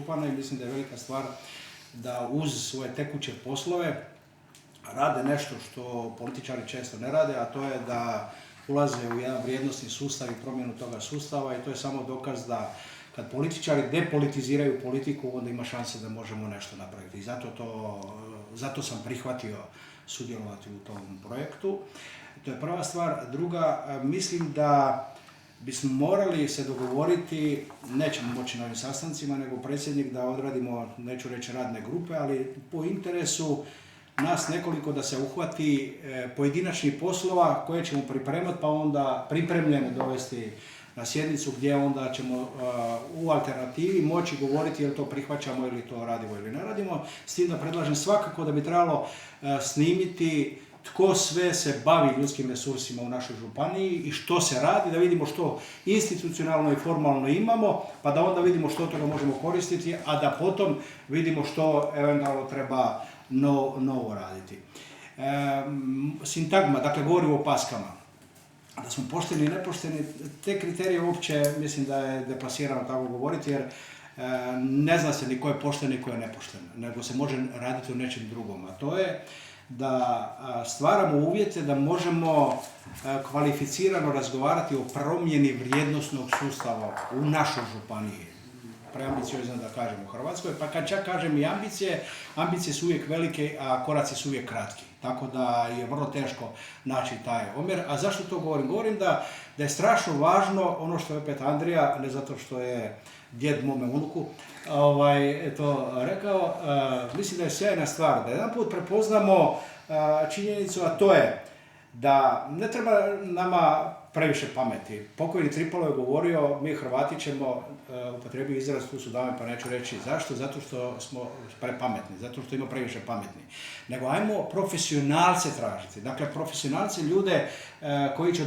župana i mislim da je velika stvar da uz svoje tekuće poslove rade nešto što političari često ne rade, a to je da ulaze u jedan vrijednosni sustav i promjenu toga sustava i to je samo dokaz da kad političari depolitiziraju politiku, onda ima šanse da možemo nešto napraviti. I zato sam prihvatio sudjelovati u tom projektu. To je prva stvar. Druga, mislim da bismo morali se dogovoriti, nećemo moći na ovim sastancima, nego predsjednik da odradimo, neću reći radne grupe, ali po interesu nas nekoliko da se uhvati pojedinačnih poslova koje ćemo pripremati, pa onda pripremljene dovesti na sjednicu gdje onda ćemo u alternativi moći govoriti je li to prihvaćamo ili to radimo ili ne radimo. S tim da predlažem svakako da bi trebalo snimiti tko sve se bavi ljudskim resursima u našoj županiji i što se radi, da vidimo što institucionalno i formalno imamo, pa da onda vidimo što toga možemo koristiti, a da potom vidimo što eventualno treba novo raditi. Sintagma, dakle govorimo o paskama. Da smo pošteni i nepošteni, te kriterije uopće mislim da je deplasirano tako govoriti, jer ne zna se ni ko je pošten ni ko je nepošten, nego se može raditi o nečem drugom, a to je da stvaramo uvjete da možemo kvalificirano razgovarati o promjeni vrijednosnog sustava u našoj županiji. Preambiciozno da kažem u Hrvatskoj, pa kad čak kažem i ambicije su uvijek velike, a koraci su uvijek kratki. Tako da je vrlo teško naći taj omjer. A zašto to govorim? Govorim da je strašno važno ono što je opet Andrija, ne zato što je djed mome unuku, to rekao, mislim da je sjajna stvar, da jedan put prepoznamo činjenicu, a to je da ne treba nama previše pameti. Pokojni Tripalo je govorio, mi Hrvati ćemo, upotrijebiti izraz, tu su dame pa neću reći zašto, zato što smo prepametni, zato što ima previše pametni. Nego ajmo profesionalce tražiti, dakle profesionalce, ljude koji će